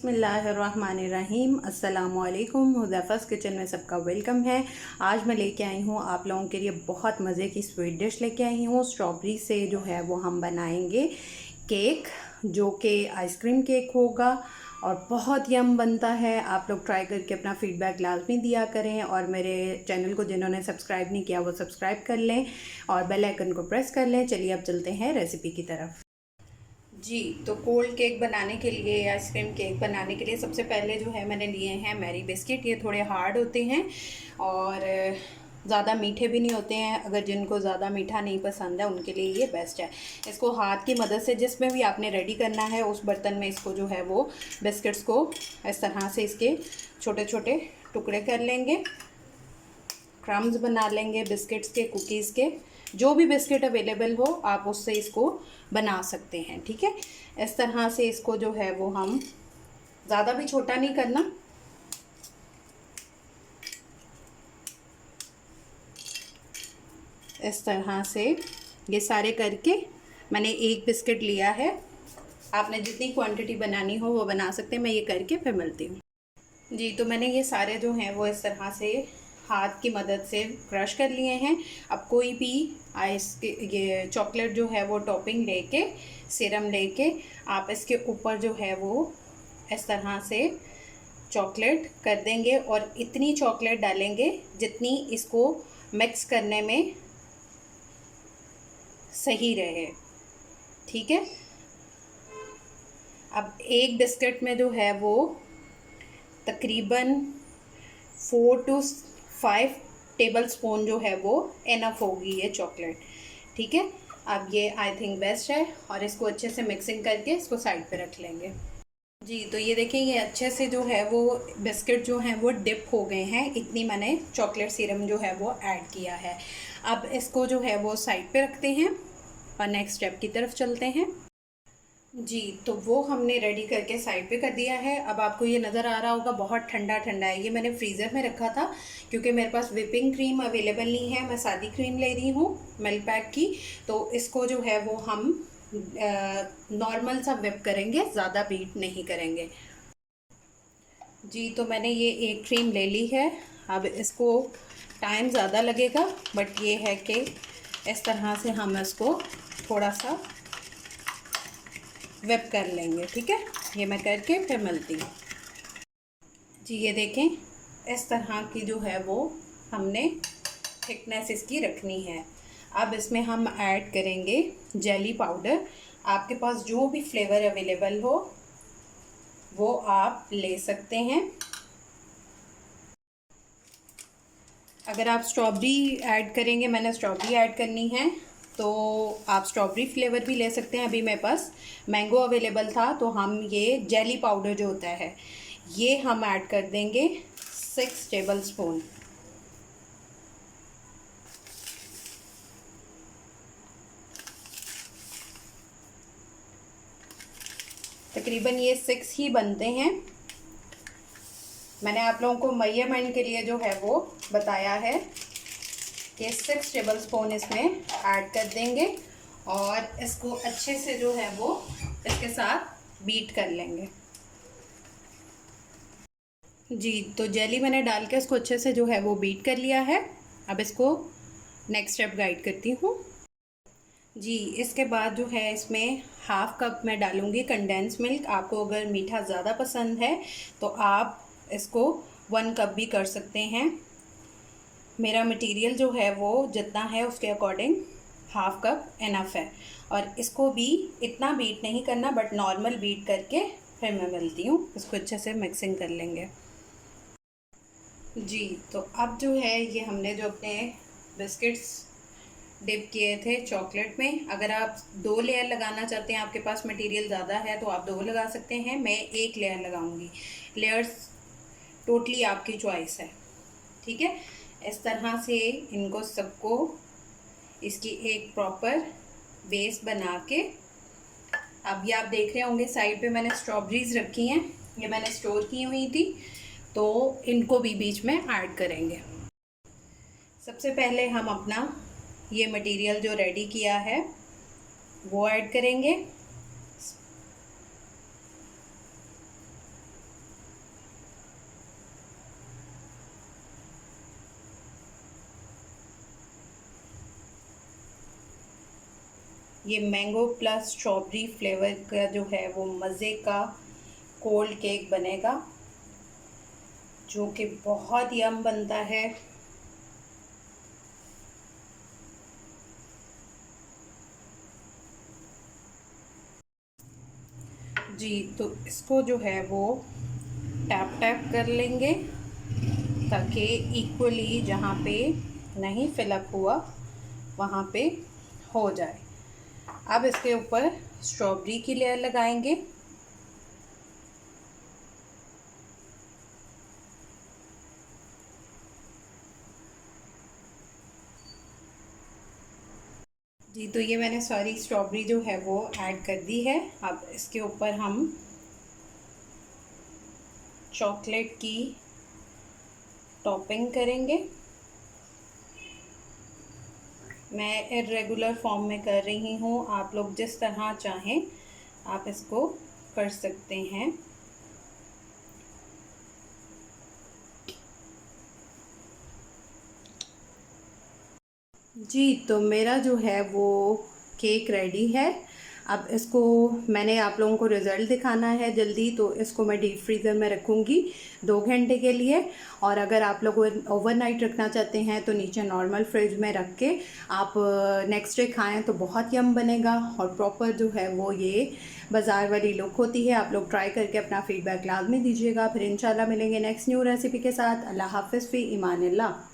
बिस्मिल्लाहिर्रहमानिर्रहीम। अस्सलामुअलैकुम। हुज़ैफ़ा's किचन में सबका वेलकम है। आज मैं लेके आई हूँ आप लोगों के लिए बहुत मज़े की स्वीट डिश लेके आई हूँ। स्ट्रॉबेरी से जो है वो हम बनाएंगे केक, जो कि आइसक्रीम केक होगा और बहुत यम बनता है। आप लोग ट्राई करके अपना फ़ीडबैक लाजमी दिया करें और मेरे चैनल को जिन्होंने सब्सक्राइब नहीं किया वो सब्सक्राइब कर लें और बेल आइकन को प्रेस कर लें। चलिए अब चलते हैं रेसिपी की तरफ। जी, तो कोल्ड केक बनाने के लिए, आइसक्रीम केक बनाने के लिए सबसे पहले जो है मैंने लिए हैं मैरी बिस्किट। ये थोड़े हार्ड होते हैं और ज़्यादा मीठे भी नहीं होते हैं। अगर जिनको ज़्यादा मीठा नहीं पसंद है उनके लिए ये बेस्ट है। इसको हाथ की मदद से जिसमें भी आपने रेडी करना है उस बर्तन में इसको जो है वो बिस्किट्स को इस तरह से इसके छोटे छोटे टुकड़े कर लेंगे। क्रम्स बना लेंगे बिस्किट्स के, कुकीज़ के, जो भी बिस्किट अवेलेबल हो आप उससे इसको बना सकते हैं। ठीक है, इस तरह से इसको जो है वो हम ज़्यादा भी छोटा नहीं करना। इस तरह से ये सारे करके मैंने एक बिस्किट लिया है। आपने जितनी क्वांटिटी बनानी हो वो बना सकते हैं। मैं ये करके फिर मिलती हूँ। जी, तो मैंने ये सारे जो हैं वो इस तरह से हाथ की मदद से क्रश कर लिए हैं। अब कोई भी ये चॉकलेट जो है वो टॉपिंग लेके, सिरम लेके आप इसके ऊपर जो है वो इस तरह से चॉकलेट कर देंगे और इतनी चॉकलेट डालेंगे जितनी इसको मिक्स करने में सही रहे। ठीक है, अब एक बिस्किट में जो है वो तकरीबन 4 to 5 टेबल स्पून जो है वो इनफ होगी ये चॉकलेट। ठीक है, अब ये आई थिंक बेस्ट है और इसको अच्छे से मिक्सिंग करके इसको साइड पे रख लेंगे। जी, तो ये देखें ये अच्छे से जो है वो बिस्किट जो हैं वो डिप हो गए हैं। इतनी मैंने चॉकलेट सिरम जो है वो ऐड किया है। अब इसको जो है वो साइड पे रखते हैं और नेक्स्ट स्टेप की तरफ चलते हैं। जी, तो वो हमने रेडी करके साइड पे कर दिया है। अब आपको ये नज़र आ रहा होगा बहुत ठंडा ठंडा है। ये मैंने फ्रीज़र में रखा था क्योंकि मेरे पास व्हिपिंग क्रीम अवेलेबल नहीं है। मैं सादी क्रीम ले रही हूँ मिल्क पैक की। तो इसको जो है वो हम नॉर्मल सा व्हिप करेंगे, ज़्यादा बीट नहीं करेंगे। जी, तो मैंने ये एक क्रीम ले ली है। अब इसको टाइम ज़्यादा लगेगा बट ये है कि इस तरह से हम इसको थोड़ा सा व्हिप कर लेंगे। ठीक है, ये मैं करके फिर मिलती हूँ। जी, ये देखें इस तरह की जो है वो हमने थिकनेस इसकी रखनी है। अब इसमें हम ऐड करेंगे जेली पाउडर। आपके पास जो भी फ्लेवर अवेलेबल हो वो आप ले सकते हैं। अगर आप स्ट्रॉबेरी ऐड करेंगे, मैंने स्ट्रॉबेरी ऐड करनी है तो आप स्ट्रॉबेरी फ्लेवर भी ले सकते हैं। अभी मेरे पास मैंगो अवेलेबल था तो हम ये जेली पाउडर जो होता है ये हम ऐड कर देंगे 6 टेबल स्पून। तकरीबन ये 6 ही बनते हैं। मैंने आप लोगों को मेजरमेंट के लिए जो है वो बताया है कि 6 टेबल स्पून इसमें ऐड कर देंगे और इसको अच्छे से जो है वो इसके साथ बीट कर लेंगे। जी, तो जेली मैंने डाल के इसको अच्छे से जो है वो बीट कर लिया है। अब इसको नेक्स्ट स्टेप गाइड करती हूँ। जी, इसके बाद जो है इसमें हाफ़ कप मैं डालूँगी कंडेंस मिल्क। आपको अगर मीठा ज़्यादा पसंद है तो आप इसको 1 कप भी कर सकते हैं। मेरा मटेरियल जो है वो जितना है उसके अकॉर्डिंग हाफ़ कप इनफ है। और इसको भी इतना बीट नहीं करना बट नॉर्मल बीट करके फिर मैं मिलती हूँ। इसको अच्छे से मिक्सिंग कर लेंगे। जी, तो अब जो है ये हमने जो अपने बिस्किट्स डिप किए थे चॉकलेट में, अगर आप 2 लेयर लगाना चाहते हैं, आपके पास मटेरियल ज़्यादा है तो आप 2 लगा सकते हैं। मैं 1 लेयर लगाऊंगी। लेयर्स टोटली आपकी चॉइस है। ठीक है, इस तरह से इनको सबको इसकी एक प्रॉपर बेस बना के, अब ये आप देख रहे होंगे साइड पे मैंने स्ट्रॉबेरीज रखी हैं। ये मैंने स्टोर की हुई थी तो इनको भी बीच में ऐड करेंगे। सबसे पहले हम अपना ये मटेरियल जो रेडी किया है वो ऐड करेंगे। ये मैंगो प्लस स्ट्रॉबेरी फ्लेवर का जो है वो मज़े का कोल्ड केक बनेगा, जो कि बहुत यम बनता है। जी, तो इसको जो है वो टैप टैप कर लेंगे ताकि इक्वली जहाँ पे नहीं फिलअप हुआ वहाँ पे हो जाए। अब इसके ऊपर स्ट्रॉबेरी की लेयर लगाएंगे। जी, तो ये मैंने सारी स्ट्रॉबेरी जो है वो ऐड कर दी है। अब इसके ऊपर हम चॉकलेट की टॉपिंग करेंगे। मैं इर्रेगुलर फॉर्म में कर रही हूँ, आप लोग जिस तरह चाहें आप इसको कर सकते हैं। जी, तो मेरा जो है वो केक रेडी है। अब इसको मैंने आप लोगों को रिज़ल्ट दिखाना है जल्दी, तो इसको मैं डीप फ्रीज़र में रखूँगी 2 घंटे के लिए। और अगर आप लोग ओवरनाइट रखना चाहते हैं तो नीचे नॉर्मल फ्रिज में रख के आप नेक्स्ट डे खाएं तो बहुत यम बनेगा और प्रॉपर जो है वो ये बाज़ार वाली लुक होती है। आप लोग ट्राई करके अपना फ़ीडबैक लाज़मी दीजिएगा। फिर इंशाल्लाह मिलेंगे नेक्स्ट न्यू रेसिपी के साथ। अल्लाह हाफ़िज़, फ़ी ईमान अल्लाह।